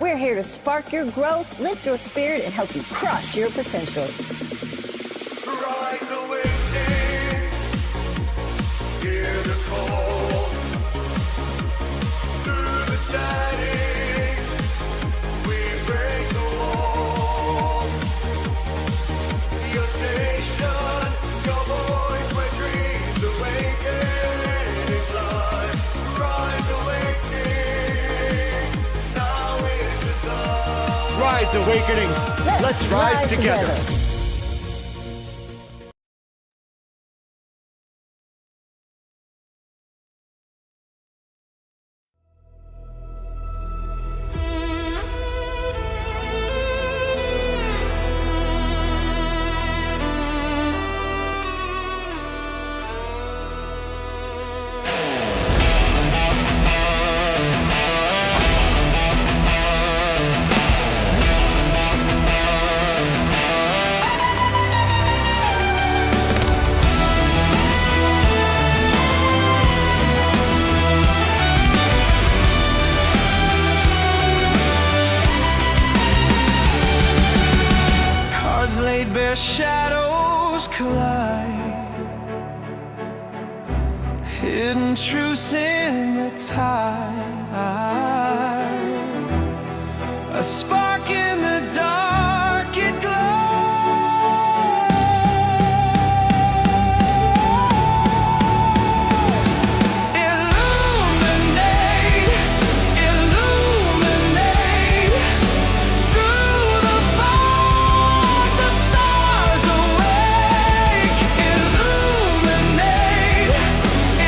We're here to spark your growth, lift your spirit, and help you crush your potential. Rise awakening, hear the call. Through the shining, we break the wall. Your station, your voice, where dreams awaken in life. Rise awakening, now is the time. Rise awakenings, let's rise together. Cards laid bare, shadows collide. Hidden truths in the tide. A spark in the dark, it glows. Illuminate, illuminate. Through the fog, the stars awake. Illuminate,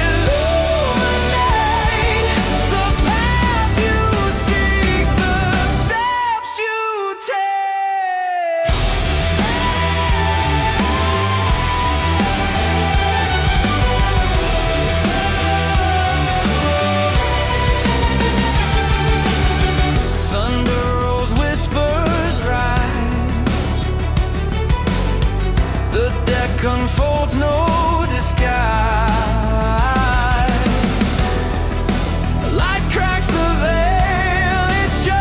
illuminate. The path you seek, the steps you take. Thunder rolls, whispers rise. The deck unfolds, no disguise. Light cracks the veil, it shows.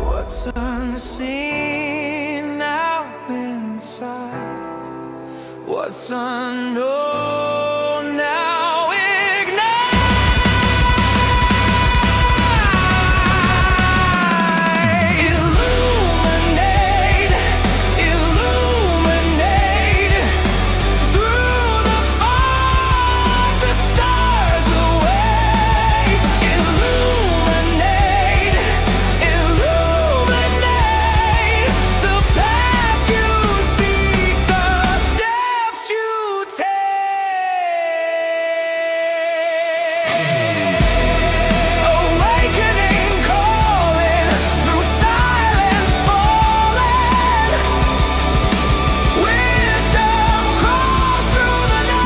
What's unseen now inside? What's unknown now ignite. Illuminate, illuminate. Through the fog, the stars awake. Illuminate, illuminate. The path you seek, the steps you take. Awakening calling, through silence falling. Wisdom crawls through the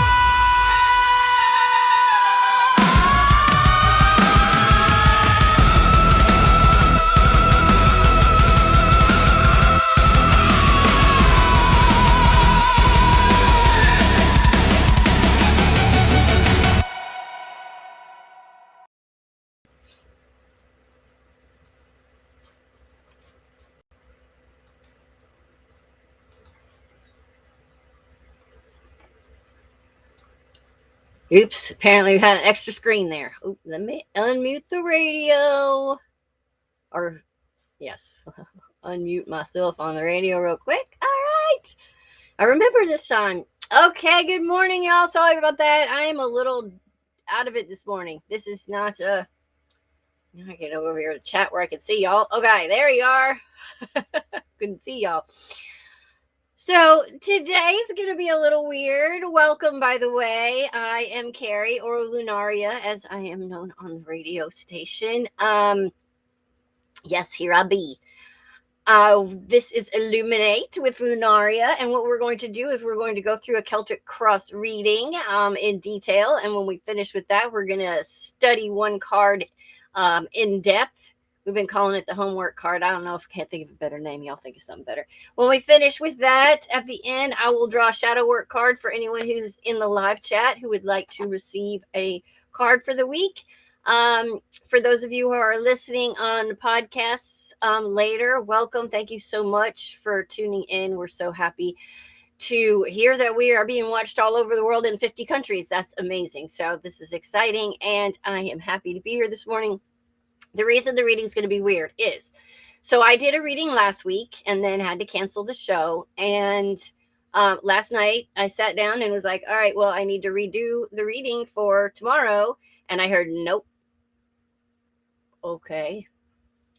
Oops, apparently we had an extra screen there. Oop, let me unmute the radio. Or, yes, unmute myself on the radio real quick. All right. I remember this time. Okay, good morning, y'all. Sorry about that. I am a little out of it this morning. This is not, now I get over here to chat where I can see y'all. Okay, there you are. Couldn't see y'all. So today's going to be a little weird. Welcome, by the way. I am Carrie, or Lunaria, as I am known on the radio station. Yes, here I be. This is Illuminate with Lunaria, and what we're going to do is we're going to go through a Celtic Cross reading in detail, and when we finish with that, we're going to study one card in depth We've been calling it the homework card. I don't know if I can't think of a better name. Y'all think of something better. When we finish with that, at the end, I will draw a shadow work card for anyone who's in the live chat who would like to receive a card for the week. For those of you who are listening on podcasts later, welcome. Thank you so much for tuning in. We're so happy to hear that we are being watched all over the world in 50 countries. That's amazing. So this is exciting, and I am happy to be here this morning. The reason the reading is going to be weird is, so I did a reading last week and then had to cancel the show. And last night I sat down and was like, all right, well, I need to redo the reading for tomorrow. And I heard, nope. Okay.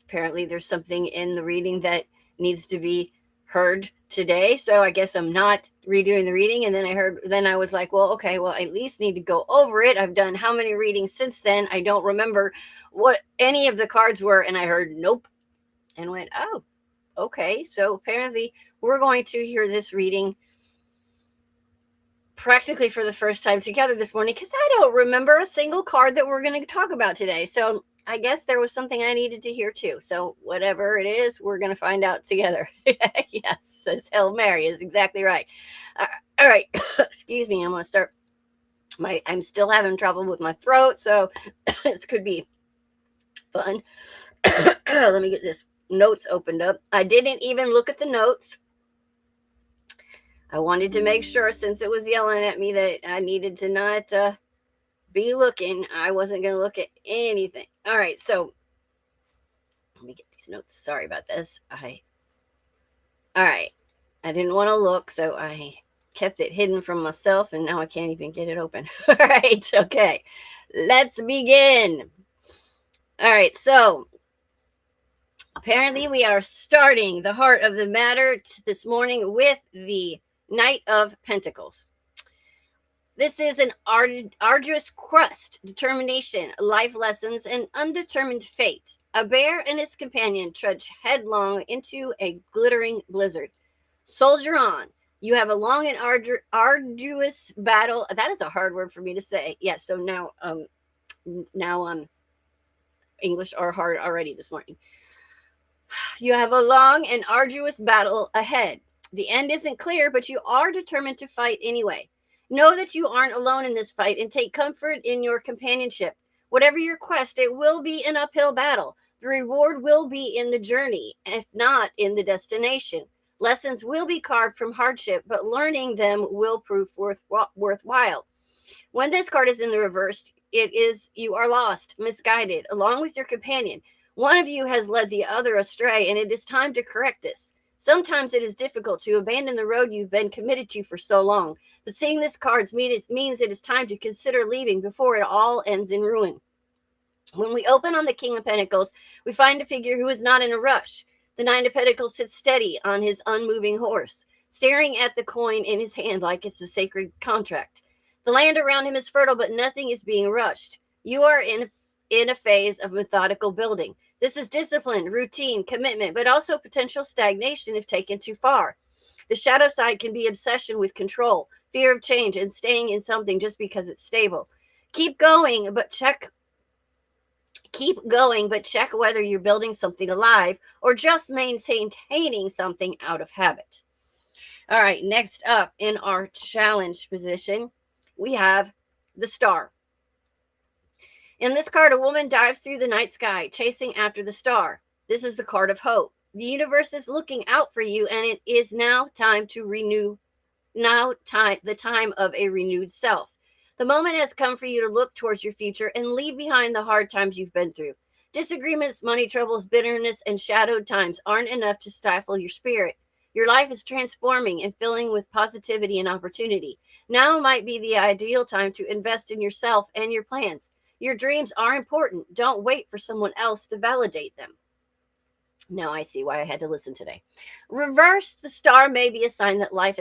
Apparently there's something in the reading that needs to be heard today. So I guess I'm not redoing the reading. And then I was like, well, okay, well, I at least need to go over it. I've done how many readings since then? I don't remember what any of the cards were. And I heard, nope. And went, oh, okay. So apparently we're going to hear this reading practically for the first time together this morning, because I don't remember a single card that we're going to talk about today. So I guess there was something I needed to hear too. So whatever it is, we're going to find out together. Yes, says Hail Mary is exactly right. All right. Excuse me. I'm going to start. I'm still having trouble with my throat, so this could be fun. Let me get this notes opened up. I didn't even look at the notes. I wanted to make sure, since it was yelling at me, that I needed to not be looking. I wasn't going to look at anything. All right, so let me get these notes. Sorry about this. All right. I didn't want to look, so I kept it hidden from myself, and now I can't even get it open. All right, okay. Let's begin. All right, so apparently we are starting the heart of the matter this morning with the Knight of Pentacles. This is an arduous quest, determination, life lessons, and undetermined fate. A bear and his companion trudge headlong into a glittering blizzard. Soldier on. You have a long and arduous battle. That is a hard word for me to say. Yeah, so now English are hard already this morning. You have a long and arduous battle ahead. The end isn't clear, but you are determined to fight anyway. Know that you aren't alone in this fight and take comfort in your companionship. Whatever your quest, it will be an uphill battle. The reward will be in the journey, if not in the destination. Lessons will be carved from hardship, but learning them will prove worthwhile. When this card is in the reverse, it is you are lost, misguided, along with your companion. One of you has led the other astray, and it is time to correct this. Sometimes it is difficult to abandon the road you've been committed to for so long, but seeing this card means it is time to consider leaving before it all ends in ruin. When we open on the King of Pentacles, we find a figure who is not in a rush. The Nine of Pentacles sits steady on his unmoving horse, staring at the coin in his hand like it's a sacred contract. The land around him is fertile, but nothing is being rushed. You are in a phase of methodical building. This is discipline, routine, commitment, but also potential stagnation if taken too far. The shadow side can be obsession with control, fear of change, and staying in something just because it's stable. Keep going, but check whether you're building something alive or just maintaining something out of habit. All right, next up in our challenge position, we have the Star. In this card, a woman dives through the night sky, chasing after the star. This is the card of hope. The universe is looking out for you, and it is now time to renew. The time of a renewed self. The moment has come for you to look towards your future and leave behind the hard times you've been through. Disagreements, money troubles, bitterness, and shadowed times aren't enough to stifle your spirit. Your life is transforming and filling with positivity and opportunity. Now might be the ideal time to invest in yourself and your plans. Your dreams are important. Don't wait for someone else to validate them. Now I see why I had to listen today. Reverse, the Star may be a sign that life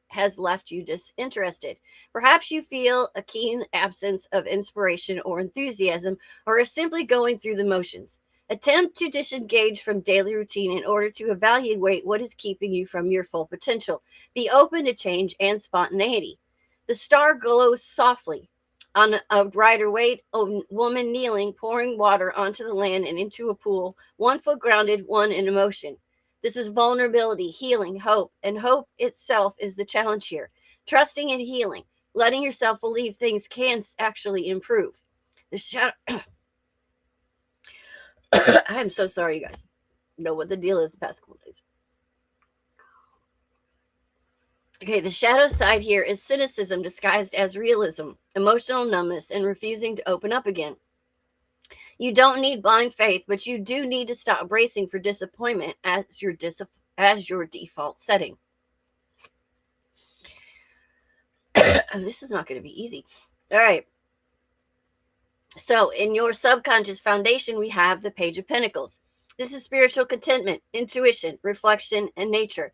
has left you disinterested. Perhaps you feel a keen absence of inspiration or enthusiasm, or are simply going through the motions. Attempt to disengage from daily routine in order to evaluate what is keeping you from your full potential. Be open to change and spontaneity. The Star glows softly, On a rider weight, a woman kneeling, pouring water onto the land and into a pool, 1 foot grounded, one in emotion. This is vulnerability, healing, hope, and hope itself is the challenge here. Trusting in healing, letting yourself believe things can actually improve. The shadow. I'm so sorry, you guys. Know what the deal is the past couple days. Okay, the shadow side here is cynicism disguised as realism, emotional numbness, and refusing to open up again. You don't need blind faith, but you do need to stop bracing for disappointment as your default setting. This is not going to be easy. All right. So, in your subconscious foundation, we have the Page of Pentacles. This is spiritual contentment, intuition, reflection, and nature.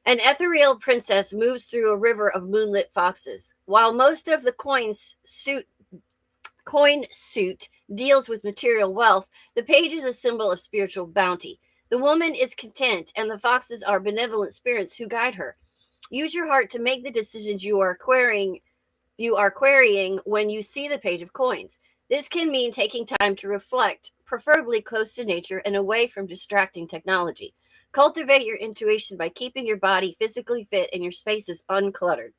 An ethereal princess moves through a river of moonlit foxes. While most of the coin suit deals with material wealth, the page is a symbol of spiritual bounty. The woman is content, and the foxes are benevolent spirits who guide her. Use your heart to make the decisions you are querying when you see the Page of Coins. This can mean taking time to reflect, preferably close to nature and away from distracting technology. Cultivate your intuition by keeping your body physically fit and your spaces uncluttered.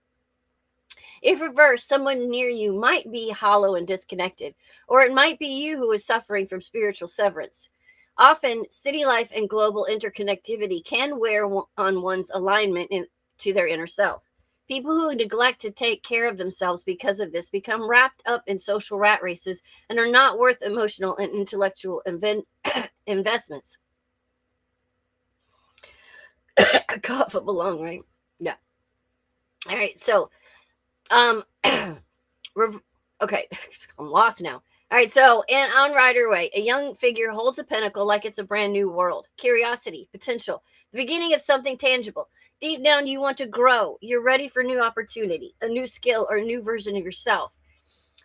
If reversed, someone near you might be hollow and disconnected, or it might be you who is suffering from spiritual severance. Often, city life and global interconnectivity can wear on one's alignment to their inner self. People who neglect to take care of themselves because of this become wrapped up in social rat races and are not worth emotional and intellectual investments. Cough up along, right? Yeah. All right, so okay, I'm lost now. All right, so on Rider Way, a young figure holds a pentacle like it's a brand new world. Curiosity, potential, the beginning of something tangible. Deep down, you want to grow. You're ready for new opportunity, a new skill, or a new version of yourself.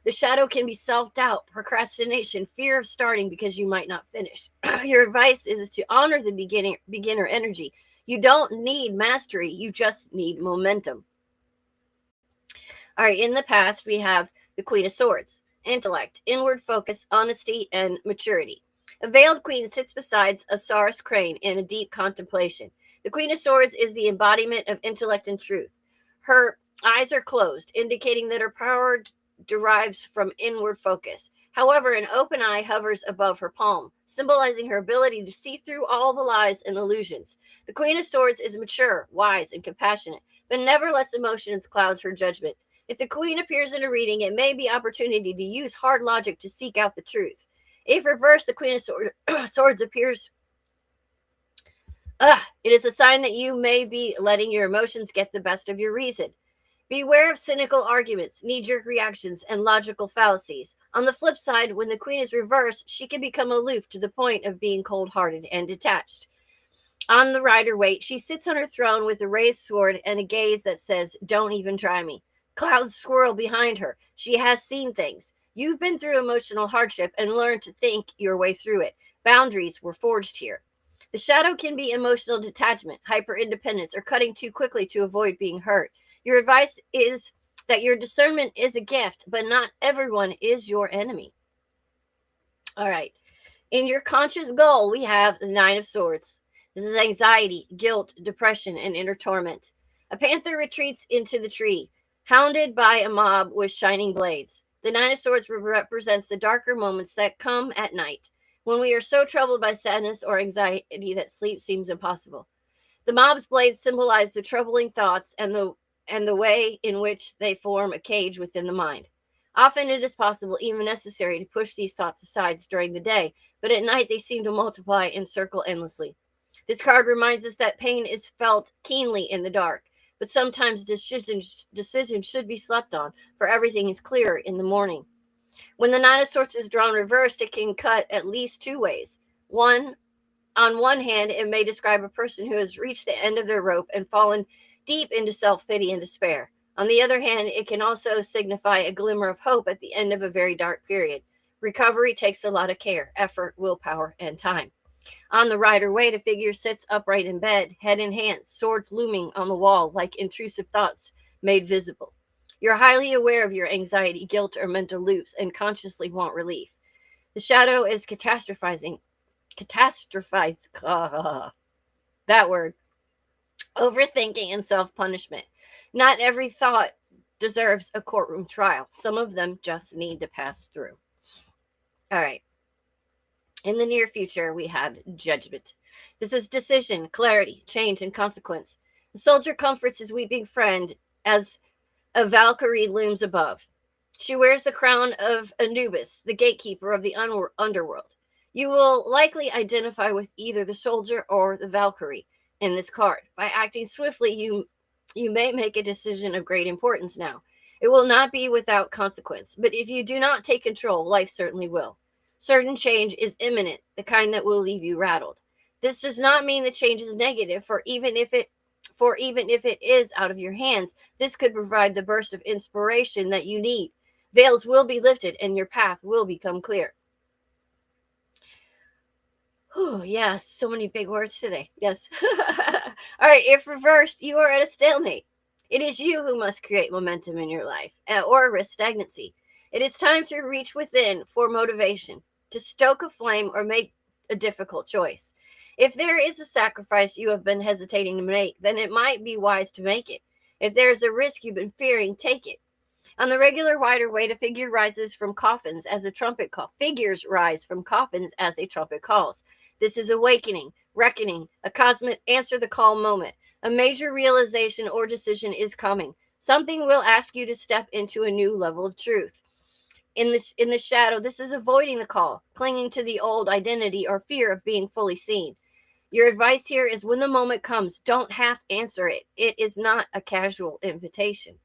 The shadow can be self-doubt, procrastination, fear of starting because you might not finish. Your advice is to honor the beginner energy. You don't need mastery, you just need momentum. All right, in the past, we have the Queen of Swords. Intellect, inward focus, honesty, and maturity. A veiled queen sits beside a Saurus crane in a deep contemplation. The Queen of Swords is the embodiment of intellect and truth. Her eyes are closed, indicating that her power derives from inward focus. However, an open eye hovers above her palm, symbolizing her ability to see through all the lies and illusions. The Queen of Swords is mature, wise, and compassionate, but never lets emotions cloud her judgment. If the Queen appears in a reading, it may be opportunity to use hard logic to seek out the truth. If reversed, the Queen of Swords appears. It is a sign that you may be letting your emotions get the best of your reason. Beware of cynical arguments, knee-jerk reactions, and logical fallacies. On the flip side, when the Queen is reversed, she can become aloof to the point of being cold-hearted and detached. On the Rider Waite, she sits on her throne with a raised sword and a gaze that says, "Don't even try me." Clouds swirl behind her. She has seen things. You've been through emotional hardship and learned to think your way through it. Boundaries were forged here. The shadow can be emotional detachment, hyper-independence, or cutting too quickly to avoid being hurt. Your advice is that your discernment is a gift, but not everyone is your enemy. All right. In your conscious goal, we have the Nine of Swords. This is anxiety, guilt, depression, and inner torment. A panther retreats into the tree, hounded by a mob with shining blades. The Nine of Swords represents the darker moments that come at night, when we are so troubled by sadness or anxiety that sleep seems impossible. The mob's blades symbolize the troubling thoughts and the way in which they form a cage within the mind. Often it is possible, even necessary, to push these thoughts aside during the day, but at night they seem to multiply and circle endlessly. This card reminds us that pain is felt keenly in the dark, but sometimes decisions should be slept on, for everything is clearer in the morning. When the Nine of Swords is drawn reversed, it can cut at least two ways. On one hand, it may describe a person who has reached the end of their rope and fallen deep into self-pity and despair. On the other hand, it can also signify a glimmer of hope at the end of a very dark period. Recovery takes a lot of care, effort, willpower, and time. On the Rider Waite, a figure sits upright in bed, head in hands, swords looming on the wall like intrusive thoughts made visible. You're highly aware of your anxiety, guilt, or mental loops and consciously want relief. The shadow is catastrophizing. That word. Overthinking and self-punishment. Not every thought deserves a courtroom trial. Some of them just need to pass through. All right. In the near future, we have judgment. This is decision, clarity, change, and consequence. The soldier comforts his weeping friend as a Valkyrie looms above. She wears the crown of Anubis, the gatekeeper of the underworld. You will likely identify with either the soldier or the Valkyrie in this card. By acting swiftly, you may make a decision of great importance now. It will not be without consequence, but if you do not take control, life certainly will. Certain change is imminent, the kind that will leave you rattled. This does not mean the change is negative, for even if it is out of your hands, this could provide the burst of inspiration that you need. Veils will be lifted and your path will become clear. Oh, yes, so many big words today. Yes. All right, if reversed, you are at a stalemate. It is you who must create momentum in your life or risk stagnancy. It is time to reach within for motivation, to stoke a flame or make a difficult choice. If there is a sacrifice you have been hesitating to make, then it might be wise to make it. If there is a risk you've been fearing, take it. On the regular wider way, a figure rises from coffins as a trumpet call. Figures rise from coffins as a trumpet calls. This is awakening, reckoning, a cosmic answer the call moment. A major realization or decision is coming. Something will ask you to step into a new level of truth. In the shadow, this is avoiding the call, clinging to the old identity or fear of being fully seen. Your advice here is when the moment comes, don't half answer it. It is not a casual invitation.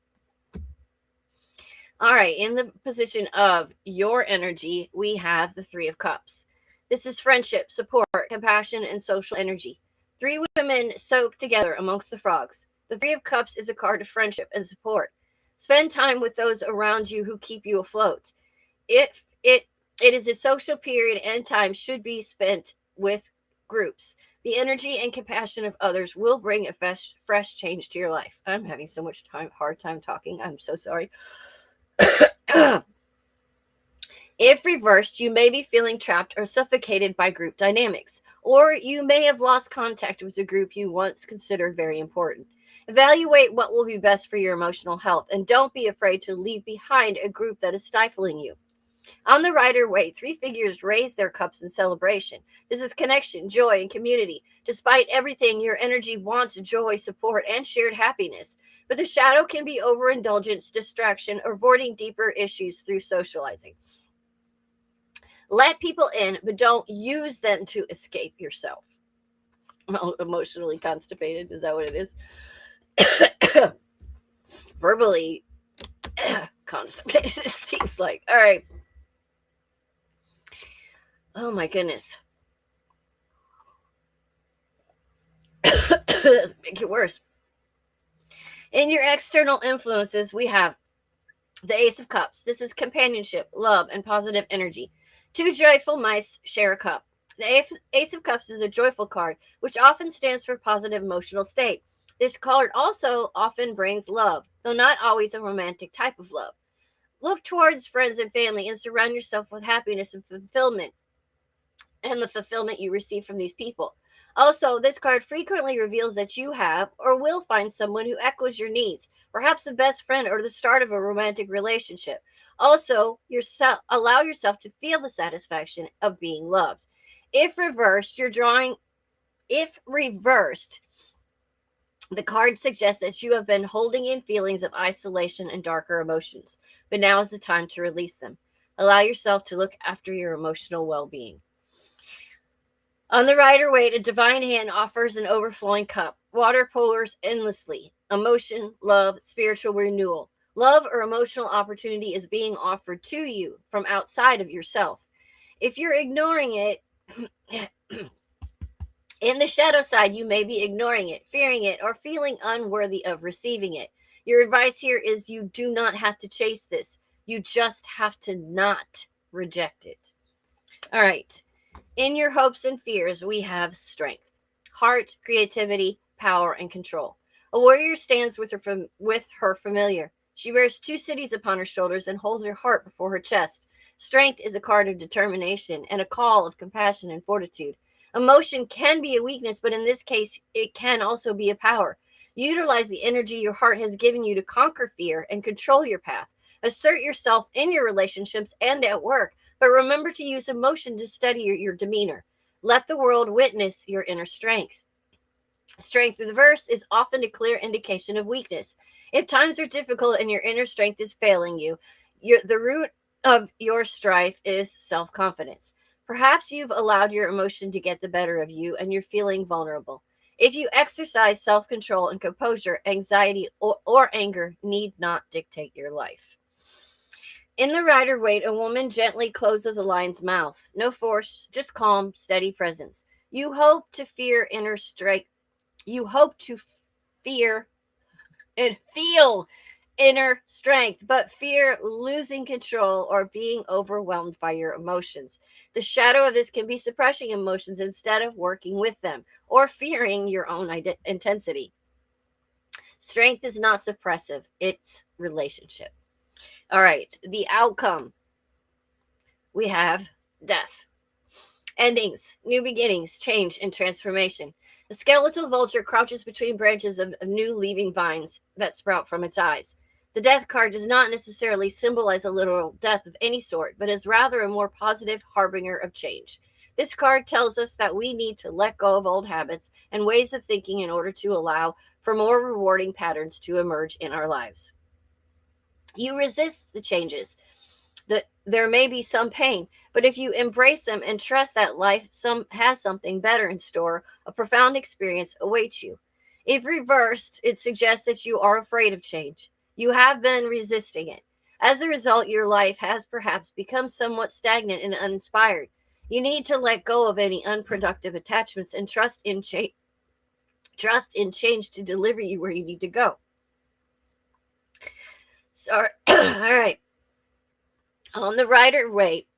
All right, in the position of your energy, we have the Three of Cups. This is friendship, support, compassion, and social energy. Three women soak together amongst the frogs. The Three of Cups is a card of friendship and support. Spend time with those around you who keep you afloat. It is a social period and time should be spent with groups. The energy and compassion of others will bring a fresh change to your life. I'm having so much hard time talking. I'm so sorry. If reversed, you may be feeling trapped or suffocated by group dynamics, or you may have lost contact with a group you once considered very important. Evaluate what will be best for your emotional health, and don't be afraid to leave behind a group that is stifling you. On the Rider Way, three figures raise their cups in celebration. This is connection, joy, and community. Despite everything, your energy wants joy, support, and shared happiness. But the shadow can be overindulgence, distraction, or avoiding deeper issues through socializing. Let people in, but don't use them to escape yourself. Emotionally constipated, is that what it is? Verbally constipated, it seems like. All right. Oh my goodness. Let's make it worse. In your external influences, we have the Ace of Cups. This is companionship, love, and positive energy. Two joyful mice share a cup. The Ace of Cups is a joyful card, which often stands for positive emotional state. This card also often brings love, though not always a romantic type of love. Look towards friends and family and surround yourself with happiness and fulfillment, and the fulfillment you receive from these people. Also, this card frequently reveals that you have or will find someone who echoes your needs, perhaps a best friend or the start of a romantic relationship. Also, allow yourself to feel the satisfaction of being loved. If reversed, the card suggests that you have been holding in feelings of isolation and darker emotions, but now is the time to release them. Allow yourself to look after your emotional well-being. On the Rider Waite, a divine hand offers an overflowing cup. Water pours endlessly. Emotion, love, spiritual renewal. Love or emotional opportunity is being offered to you from outside of yourself. If you're ignoring it, in the shadow side, you may be ignoring it, fearing it, or feeling unworthy of receiving it. Your advice here is you do not have to chase this. You just have to not reject it. All right. In your hopes and fears, we have strength, heart, creativity, power, and control. A warrior stands with her familiar. She wears 2 cities upon her shoulders and holds her heart before her chest. Strength is a card of determination and a call of compassion and fortitude. Emotion can be a weakness, but in this case, it can also be a power. Utilize the energy your heart has given you to conquer fear and control your path. Assert yourself in your relationships and at work, but remember to use emotion to steady your demeanor. Let the world witness your inner strength. Strength reverse is often a clear indication of weakness. If times are difficult and your inner strength is failing you, the root of your strife is self-confidence. Perhaps you've allowed your emotion to get the better of you and you're feeling vulnerable. If you exercise self-control and composure, anxiety or anger need not dictate your life. In the Rider-Waite, a woman gently closes a lion's mouth. No force, just calm, steady presence. You hope to fear inner strength. You hope to fear and feel inner strength, but fear losing control or being overwhelmed by your emotions. The shadow of this can be suppressing emotions instead of working with them or fearing your own intensity. Strength is not suppressive, it's relationship. All right, the outcome. We have death. Endings, new beginnings, change, and transformation. A skeletal vulture crouches between branches of new leaving vines that sprout from its eyes. The death card does not necessarily symbolize a literal death of any sort, but is rather a more positive harbinger of change. This card tells us that we need to let go of old habits and ways of thinking in order to allow for more rewarding patterns to emerge in our lives. You resist the changes. There may be some pain, but if you embrace them and trust that life has something better in store, a profound experience awaits you. If reversed, it suggests that you are afraid of change. You have been resisting it. As a result, your life has perhaps become somewhat stagnant and uninspired. You need to let go of any unproductive attachments and trust in change to deliver you where you need to go. Sorry. All right. On the Rider-Waite,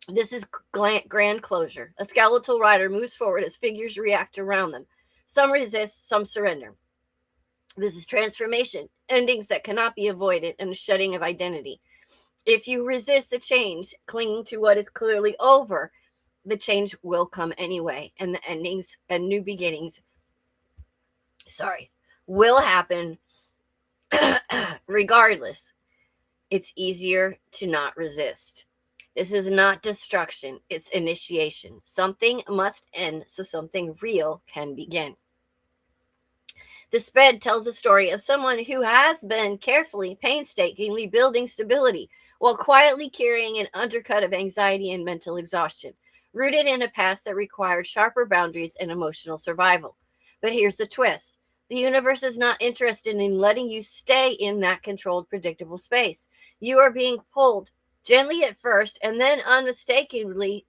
this is grand closure. A skeletal rider moves forward as figures react around them. Some resist, some surrender. This is transformation, endings that cannot be avoided, and a shedding of identity. If you resist a change, clinging to what is clearly over, the change will come anyway, and the endings and new beginnings, will happen regardless. It's easier to not resist. This is not destruction, it's initiation. Something must end so something real can begin. The spread tells a story of someone who has been carefully, painstakingly building stability while quietly carrying an undercut of anxiety and mental exhaustion, rooted in a past that required sharper boundaries and emotional survival. But here's the twist. The universe is not interested in letting you stay in that controlled, predictable space. You are being pulled gently at first and then unmistakably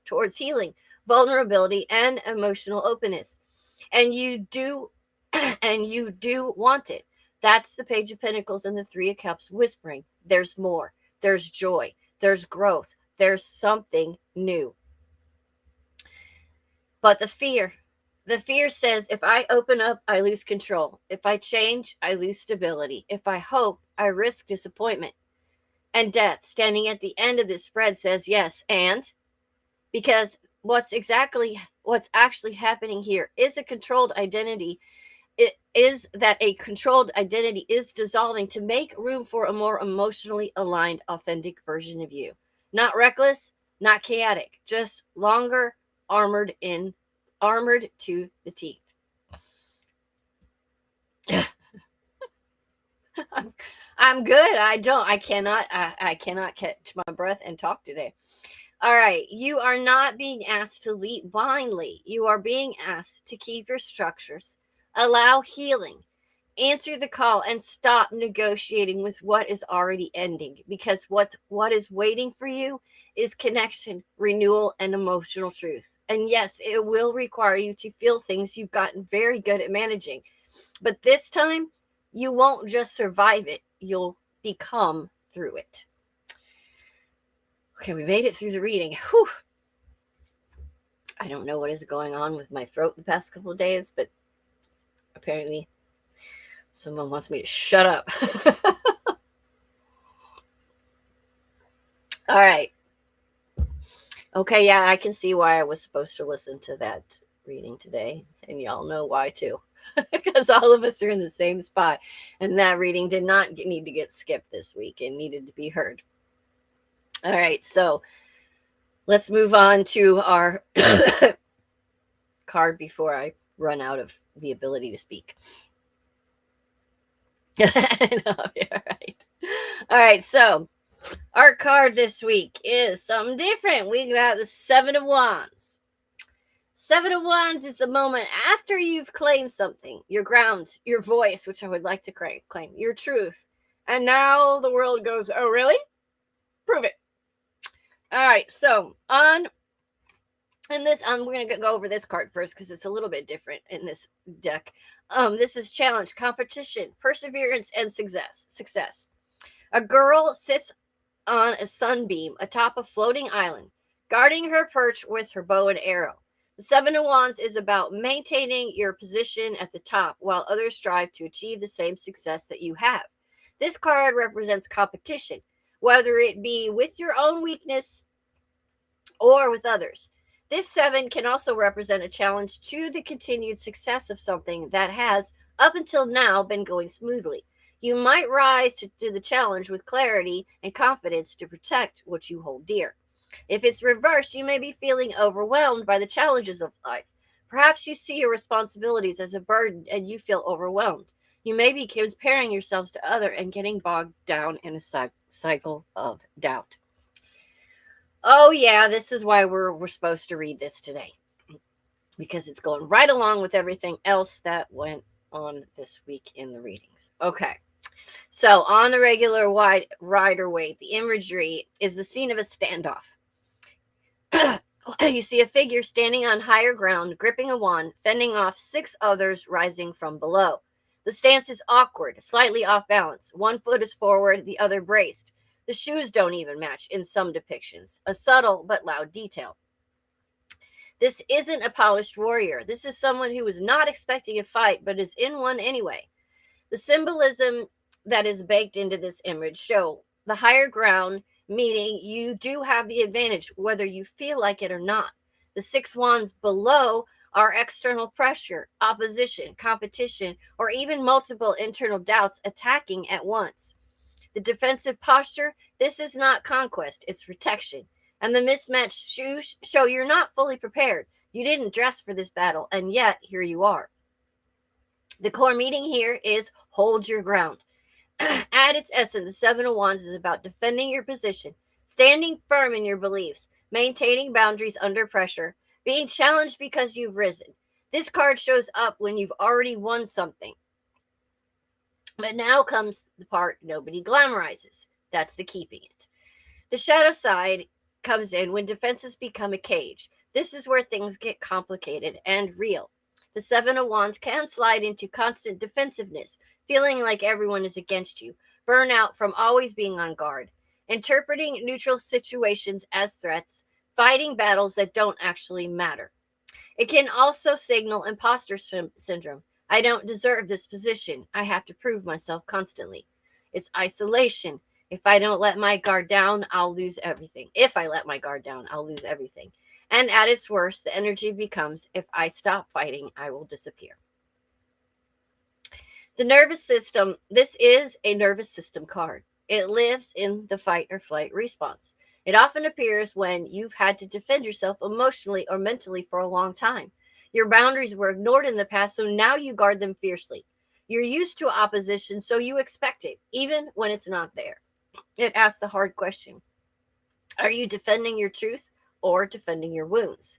towards healing, vulnerability, and emotional openness. And you do want it. That's the Page of Pentacles and the Three of Cups whispering. There's more. There's joy. There's growth. There's something new. But the fear says, if I open up, I lose control. If I change, I lose stability. If I hope, I risk disappointment. And death, standing at the end of this spread, says yes, and because what's actually happening here is a controlled identity. It is that a controlled identity is dissolving to make room for a more emotionally aligned, authentic version of you. Not reckless, not chaotic, just longer, armored to the teeth. I'm good. I cannot catch my breath and talk today. All right. You are not being asked to leap blindly. You are being asked to keep your structures, allow healing, answer the call, and stop negotiating with what is already ending, because what is waiting for you is connection, renewal, and emotional truth. And yes, it will require you to feel things you've gotten very good at managing. But this time, you won't just survive it, you'll become through it. Okay, we made it through the reading. Whew. I don't know what is going on with my throat the past couple of days, but apparently Someone wants me to shut up. All right. Okay, yeah, I can see why I was supposed to listen to that reading today. And y'all know why too. Because all of us are in the same spot. And that reading did not need to get skipped this week. It needed to be heard. All right, so let's move on to our card before I run out of the ability to speak. I know, yeah, right. All right, so our card this week is something different. We got the Seven of Wands. Seven of Wands is the moment after you've claimed something, your ground, your voice, which I would like to claim, your truth. And now the world goes, oh, really? Prove it. All right, so we're going to go over this card first because it's a little bit different in this deck. This is challenge, competition, perseverance, and success. A girl sits on a sunbeam atop a floating island, guarding her perch with her bow and arrow. The Seven of Wands is about maintaining your position at the top while others strive to achieve the same success that you have. This card represents competition, whether it be with your own weakness or with others. This seven can also represent a challenge to the continued success of something that has, up until now, been going smoothly. You might rise to the challenge with clarity and confidence to protect what you hold dear. If it's reversed, you may be feeling overwhelmed by the challenges of life. Perhaps you see your responsibilities as a burden and you feel overwhelmed. You may be comparing yourselves to others and getting bogged down in a cycle of doubt. Oh, yeah, this is why we're supposed to read this today. Because it's going right along with everything else that went on this week in the readings. Okay. So, on the regular Rider-Waite, the imagery is the scene of a standoff. You see a figure standing on higher ground, gripping a wand, fending off 6 others rising from below. The stance is awkward, slightly off balance. One foot is forward, the other braced. The shoes don't even match in some depictions, a subtle but loud detail. This isn't a polished warrior. This is someone who is not expecting a fight, but is in one anyway. The symbolism that is baked into this image show the higher ground, meaning you do have the advantage whether you feel like it or not. The 6 wands below are external pressure, opposition, competition, or even multiple internal doubts attacking at once. The defensive posture, this is not conquest, it's protection. And the mismatched shoes show you're not fully prepared. You didn't dress for this battle, and yet here you are. The core meaning here is hold your ground. At its essence, the Seven of Wands is about defending your position, standing firm in your beliefs, maintaining boundaries under pressure, being challenged because you've risen. This card shows up when you've already won something. But now comes the part nobody glamorizes. That's the keeping it. The shadow side comes in when defenses become a cage. This is where things get complicated and real. The Seven of Wands can slide into constant defensiveness, feeling like everyone is against you, burnout from always being on guard, interpreting neutral situations as threats, fighting battles that don't actually matter. It can also signal imposter syndrome. I don't deserve this position. I have to prove myself constantly. It's isolation. If I don't let my guard down, I'll lose everything. If I let my guard down, I'll lose everything. And at its worst, the energy becomes, if I stop fighting, I will disappear. The nervous system, this is a nervous system card. It lives in the fight or flight response. It often appears when you've had to defend yourself emotionally or mentally for a long time. Your boundaries were ignored in the past, so now you guard them fiercely. You're used to opposition, so you expect it, even when it's not there. It asks the hard question. Are you defending your truth or defending your wounds?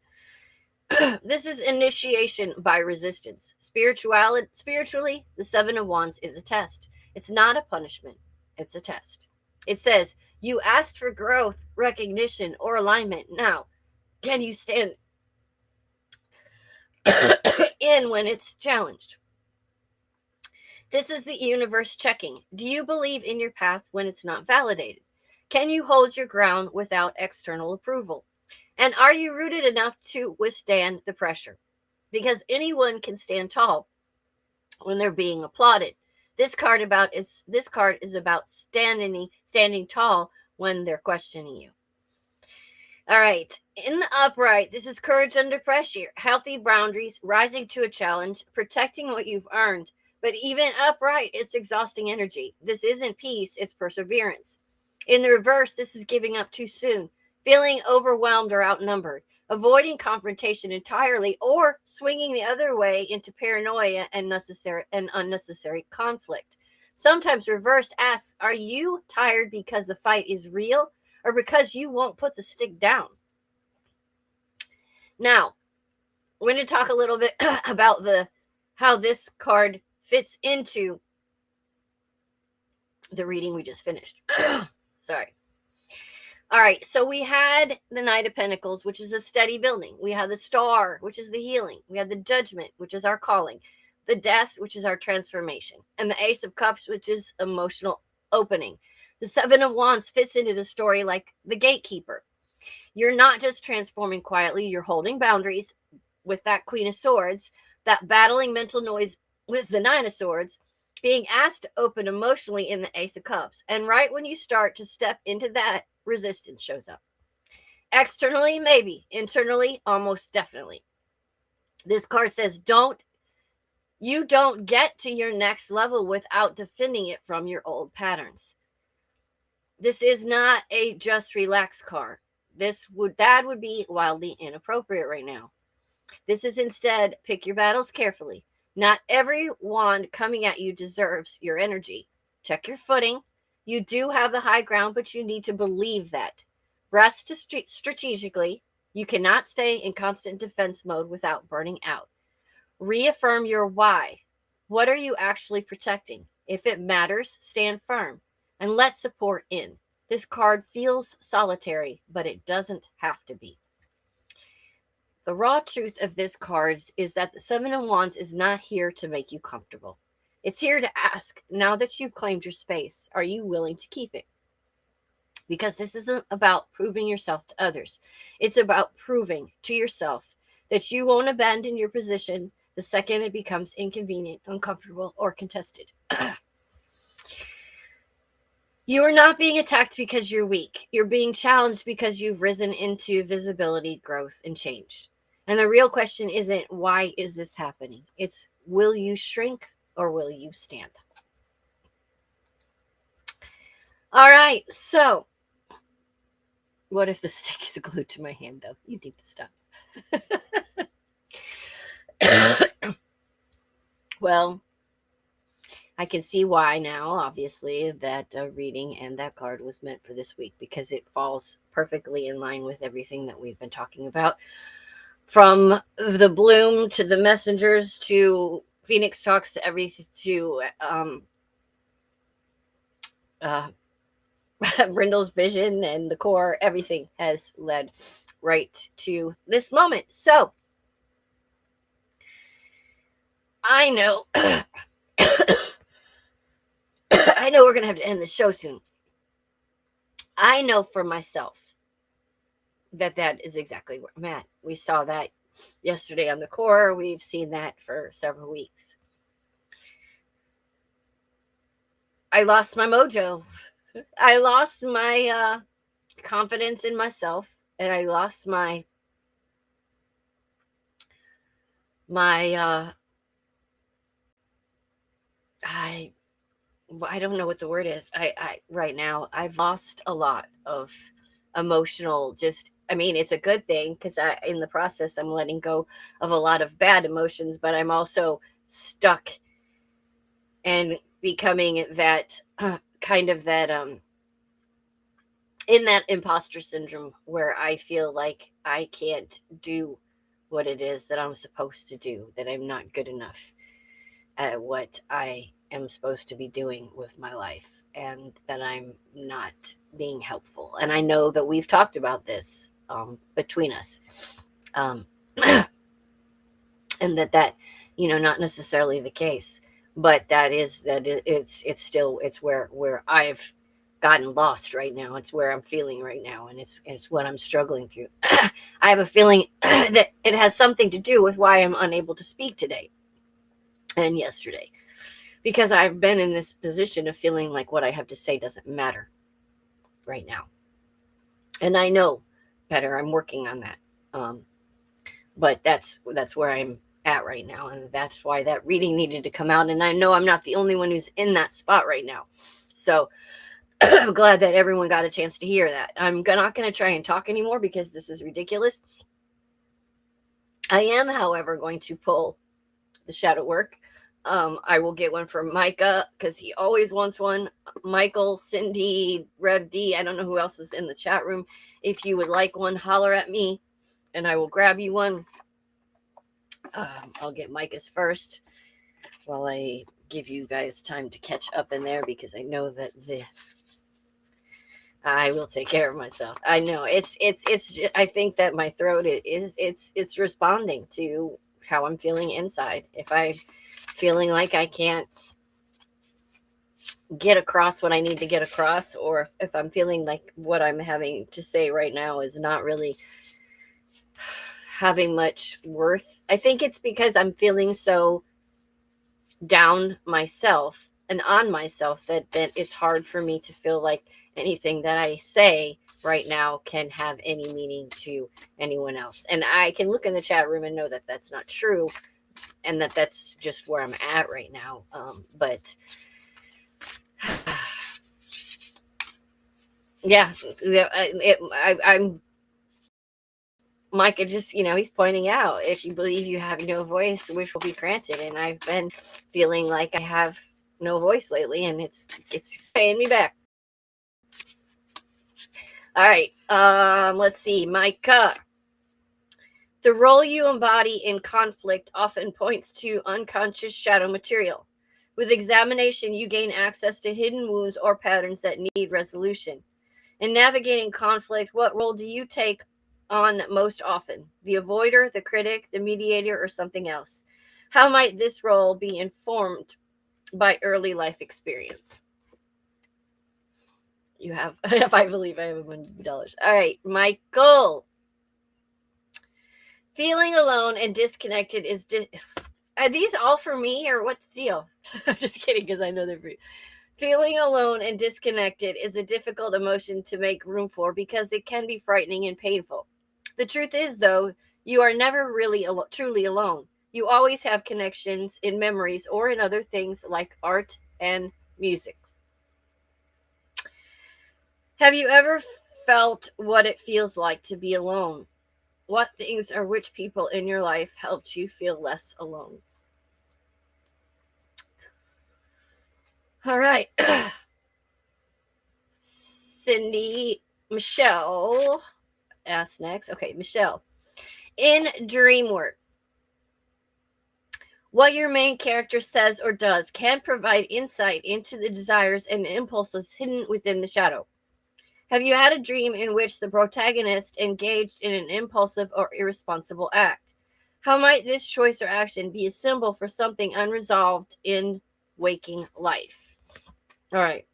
This is initiation by resistance. Spiritually, the Seven of Wands is a test. It's not a punishment. It's a test. It says, you asked for growth, recognition, or alignment. Now, can you stand in when it's challenged? This is the universe checking. Do you believe in your path when it's not validated? Can you hold your ground without external approval? And are you rooted enough to withstand the pressure? Because anyone can stand tall when they're being applauded. This card is about standing tall when they're questioning you. All right. In the upright, this is courage under pressure, healthy boundaries, rising to a challenge, protecting what you've earned. But even upright, it's exhausting energy. This isn't peace, it's perseverance. In the reverse, this is giving up too soon, feeling overwhelmed or outnumbered, avoiding confrontation entirely, or swinging the other way into paranoia and unnecessary conflict. Sometimes reversed asks, are you tired because the fight is real, or because you won't put the stick down? Now, we're going to talk a little bit about how this card fits into the reading we just finished. Sorry. All right, so we had the Knight of Pentacles, which is a steady building. We have the Star, which is the healing. We have the Judgment, which is our calling. The Death, which is our transformation. And the Ace of Cups, which is emotional opening. The Seven of Wands fits into the story like the gatekeeper. You're not just transforming quietly, you're holding boundaries with that Queen of Swords, that battling mental noise with the Nine of Swords, being asked to open emotionally in the Ace of Cups. And right when you start to step into that, resistance shows up. Externally, maybe. Internally, almost definitely. This card says, you don't get to your next level without defending it from your old patterns. This is not a just relax card. That would be wildly inappropriate right now. This is instead, pick your battles carefully. Not every wand coming at you deserves your energy. Check your footing. You do have the high ground, but you need to believe that. Rest strategically. You cannot stay in constant defense mode without burning out. Reaffirm your why. What are you actually protecting? If it matters, stand firm and let support in. This card feels solitary, but it doesn't have to be. The raw truth of this card is that the Seven of Wands is not here to make you comfortable. It's here to ask, now that you've claimed your space, are you willing to keep it? Because this isn't about proving yourself to others. It's about proving to yourself that you won't abandon your position the second it becomes inconvenient, uncomfortable, or contested. You are not being attacked because you're weak. You're being challenged because you've risen into visibility, growth, and change. And the real question isn't, why is this happening? It's, will you shrink or will you stand? All right, so what if the stick is glued to my hand, though? You need to stop. Well, I can see why now, obviously, that reading and that card was meant for this week, because it falls perfectly in line with everything that we've been talking about. From the bloom to the messengers to Phoenix talks to everything to Brindle's vision and the core, everything has led right to this moment. So I know I know we're going to have to end the show soon. I know for myself that is exactly where I'm at. We saw that yesterday on the core. We've seen that for several weeks. I lost my mojo. I lost my confidence in myself, and I lost my I don't know what the word is. I right now I've lost a lot of emotional, it's a good thing, because in the process I'm letting go of a lot of bad emotions, but I'm also stuck and becoming that in that imposter syndrome where I feel like I can't do what it is that I'm supposed to do, that I'm not good enough at what I am supposed to be doing with my life, and that I'm not being helpful. And I know that we've talked about this between us, and that not necessarily the case, but it's where I've gotten lost right now. It's where I'm feeling right now, and it's what I'm struggling through. I have a feeling that it has something to do with why I'm unable to speak today and yesterday. because I've been in this position of feeling like what I have to say doesn't matter right now. And I know better. I'm working on that. But that's where I'm at right now, and that's why that reading needed to come out. And I know I'm not the only one who's in that spot right now. So I'm glad that everyone got a chance to hear that. I'm not going to try and talk anymore because this is ridiculous. I am, however, going to pull the shadow work. I will get one for Micah because he always wants one. Michael, Cindy, Rev D. I don't know who else is in the chat room. If you would like one, holler at me and I will grab you one. I'll get Micah's first while I give you guys time to catch up in there, because I know that I will take care of myself. I know it's just, I think that my throat it's responding to how I'm feeling inside. If I'm feeling like I can't get across what I need to get across, or if I'm feeling like what I'm having to say right now is not really having much worth, I think it's because I'm feeling so down myself and on myself that it's hard for me to feel like anything that I say right now can have any meaning to anyone else. And I can look in the chat room and know that that's not true, and that that's just where I'm at right now. But yeah, I'm Micah just, he's pointing out, if you believe you have no voice, wish will be granted. And I've been feeling like I have no voice lately, and it's paying me back. All right, let's see, Micah. The role you embody in conflict often points to unconscious shadow material. With examination, you gain access to hidden wounds or patterns that need resolution. In navigating conflict, what role do you take on most often? The avoider, the critic, the mediator, or something else? How might this role be informed by early life experience? You have, if I believe I have $100. All right, Michael. Feeling alone and disconnected is... Are these all for me, or what's the deal? I'm just kidding, because I know they're for you. Feeling alone and disconnected is a difficult emotion to make room for because it can be frightening and painful. The truth is, though, you are never really truly alone. You always have connections in memories or in other things like art and music. Have you ever felt what it feels like to be alone? What things or which people in your life helped you feel less alone? All right. Cindy, Michelle asks next. Okay, Michelle. In dream work, what your main character says or does can provide insight into the desires and impulses hidden within the shadow. Have you had a dream in which the protagonist engaged in an impulsive or irresponsible act? How might this choice or action be a symbol for something unresolved in waking life? All right.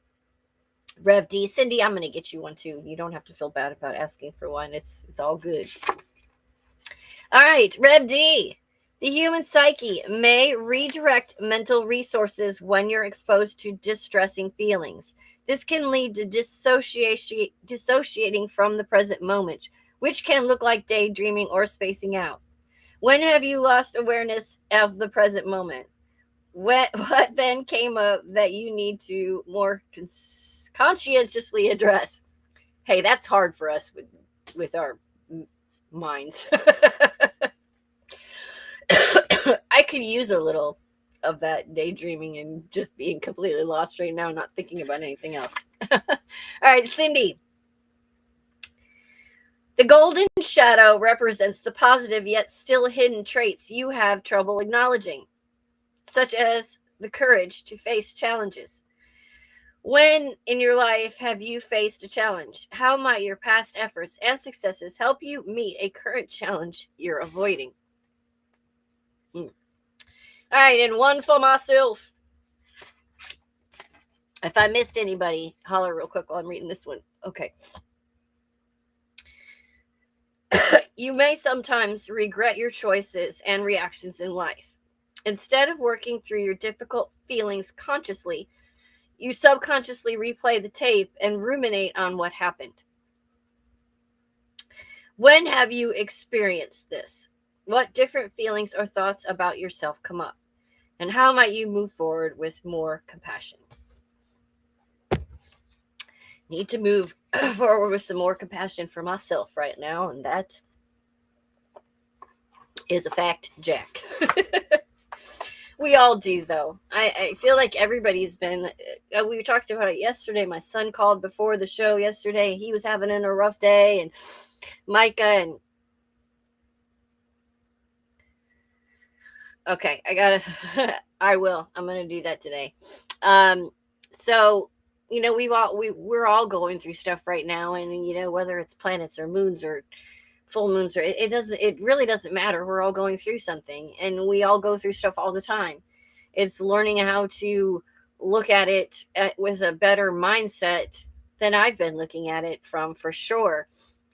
Rev D. Cindy, I'm going to get you one too. You don't have to feel bad about asking for one. It's all good. All right, Rev D. The human psyche may redirect mental resources when you're exposed to distressing feelings. This can lead to dissociating from the present moment, which can look like daydreaming or spacing out. When have you lost awareness of the present moment? What then came up that you need to more conscientiously address? Hey, that's hard for us with our minds. I could use a little of that daydreaming and just being completely lost right now, not thinking about anything else. All right, Cindy. The golden shadow represents the positive yet still hidden traits you have trouble acknowledging, such as the courage to face challenges. When in your life have you faced a challenge? How might your past efforts and successes help you meet a current challenge you're avoiding? All right, and one for myself. If I missed anybody, holler real quick while I'm reading this one. Okay. You may sometimes regret your choices and reactions in life. Instead of working through your difficult feelings consciously, you subconsciously replay the tape and ruminate on what happened. When have you experienced this? What different feelings or thoughts about yourself come up? And how might you move forward with more compassion? Need to move forward with some more compassion for myself right now, and that is a fact, Jack. We all do, though. I feel like everybody's been. We talked about it yesterday. My son called before the show yesterday. He was having a rough day, and Micah and. Okay, I gotta. I will. I'm gonna do that today. So we're all going through stuff right now, and whether it's planets or moons or full moons or it really doesn't matter. We're all going through something, and we all go through stuff all the time. It's learning how to look at it with a better mindset than I've been looking at it from, for sure.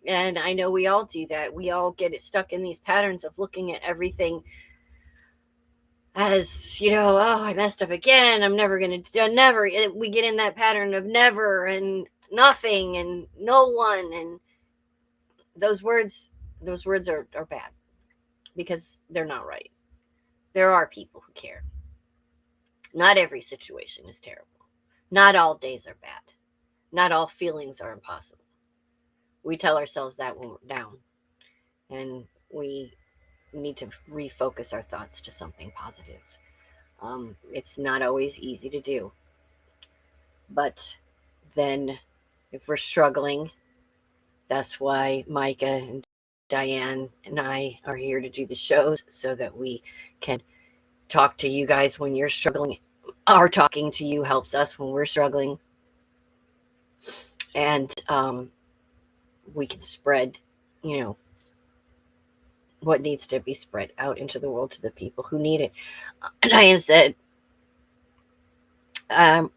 And I know we all do that. We all get stuck in these patterns of looking at everything as, oh, I messed up again. I'm never going to, never. We get in that pattern of never and nothing and no one. And those words are bad because they're not right. There are people who care. Not every situation is terrible. Not all days are bad. Not all feelings are impossible. We tell ourselves that when we're down. And we need to refocus our thoughts to something positive. It's not always easy to do. But then if we're struggling, that's why Micah and Diane and I are here to do the shows so that we can talk to you guys when you're struggling. Our talking to you helps us when we're struggling. And we can spread, what needs to be spread out into the world to the people who need it. Diane said, are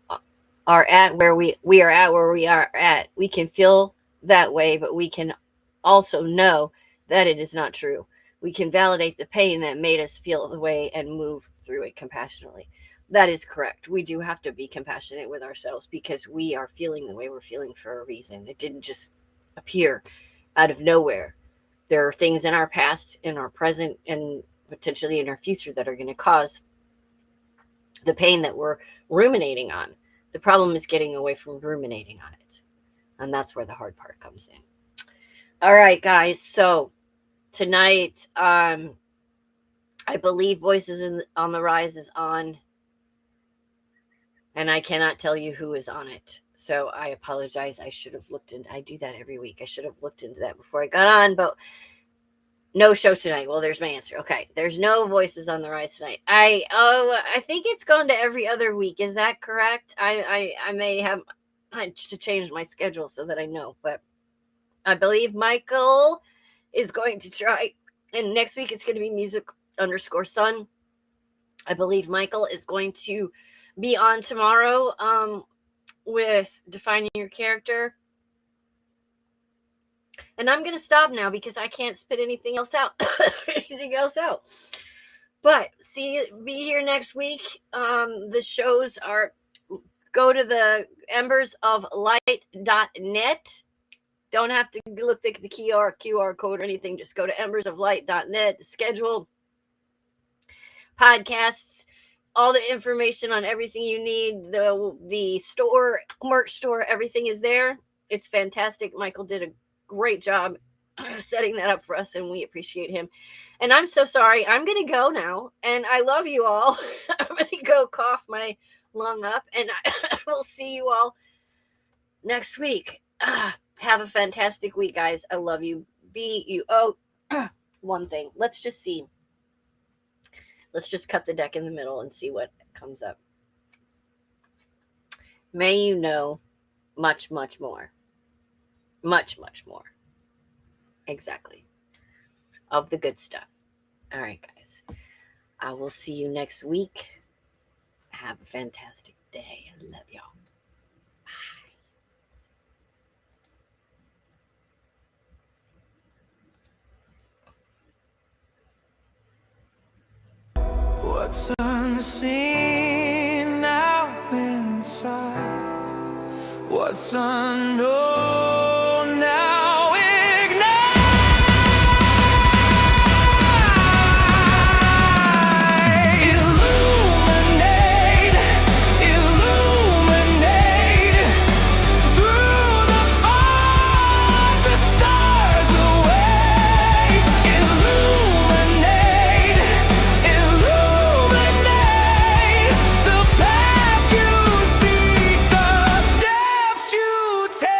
at where we are at where we are at. We can feel that way, but we can also know that it is not true. We can validate the pain that made us feel the way and move through it compassionately. That is correct. We do have to be compassionate with ourselves because we are feeling the way we're feeling for a reason. It didn't just appear out of nowhere. There are things in our past, in our present, and potentially in our future that are going to cause the pain that we're ruminating on. The problem is getting away from ruminating on it. And that's where the hard part comes in. All right, guys. So tonight, I believe Voices on the Rise is on. And I cannot tell you who is on it. So I apologize. I should have looked into. I do that every week. I should have looked into that before I got on, but no show tonight. Well, there's my answer. Okay, there's no Voices on the Rise tonight. I think it's gone to every other week. Is that correct? I may have to change my schedule so that I know, but I believe Michael is going to try. And next week it's going to be music_sun. I believe Michael is going to be on tomorrow with Defining Your Character. And I'm going to stop now because I can't spit anything else out. But be here next week. The shows are, go to the embersoflight.net. Don't have to look at the QR code or anything. Just go to embersoflight.net. The schedule, podcasts, all the information on everything you need. The store, merch store, everything is there. It's fantastic. Michael did a great job setting that up for us, and we appreciate him. And I'm so sorry. I'm going to go now, and I love you all. I'm going to go cough my lung up, and I will see you all next week. Have a fantastic week, guys. I love you. One thing. Let's just see. Let's just cut the deck in the middle and see what comes up. May you know much, much more. Much, much more. Exactly. Of the good stuff. All right, guys. I will see you next week. Have a fantastic day. I love y'all. Well, What's unseen now inside? What's unknown now ignite? Illuminate, illuminate. Through the fog, the stars away. Illuminate, illuminate. The path you seek, the steps you take.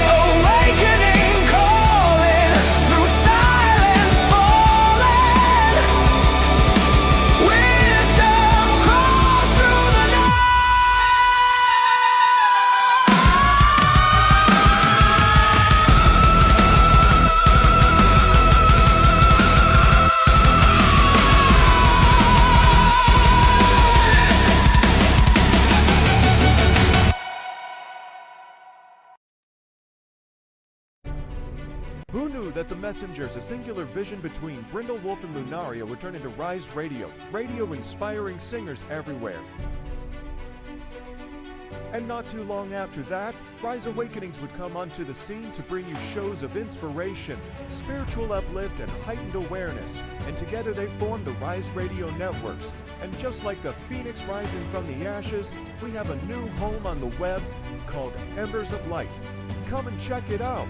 Awakening calling, through silence falling. Wisdom crawls through the night. Who knew that the Messengers, a singular vision between Brindlewolf and Lunaria, would turn into Rise Radio, radio inspiring singers everywhere? And not too long after that, Rise Awakenings would come onto the scene to bring you shows of inspiration, spiritual uplift, and heightened awareness. And together they formed the Rise Radio Networks. And just like the phoenix rising from the ashes, we have a new home on the web called Embers of Light. Come and check it out.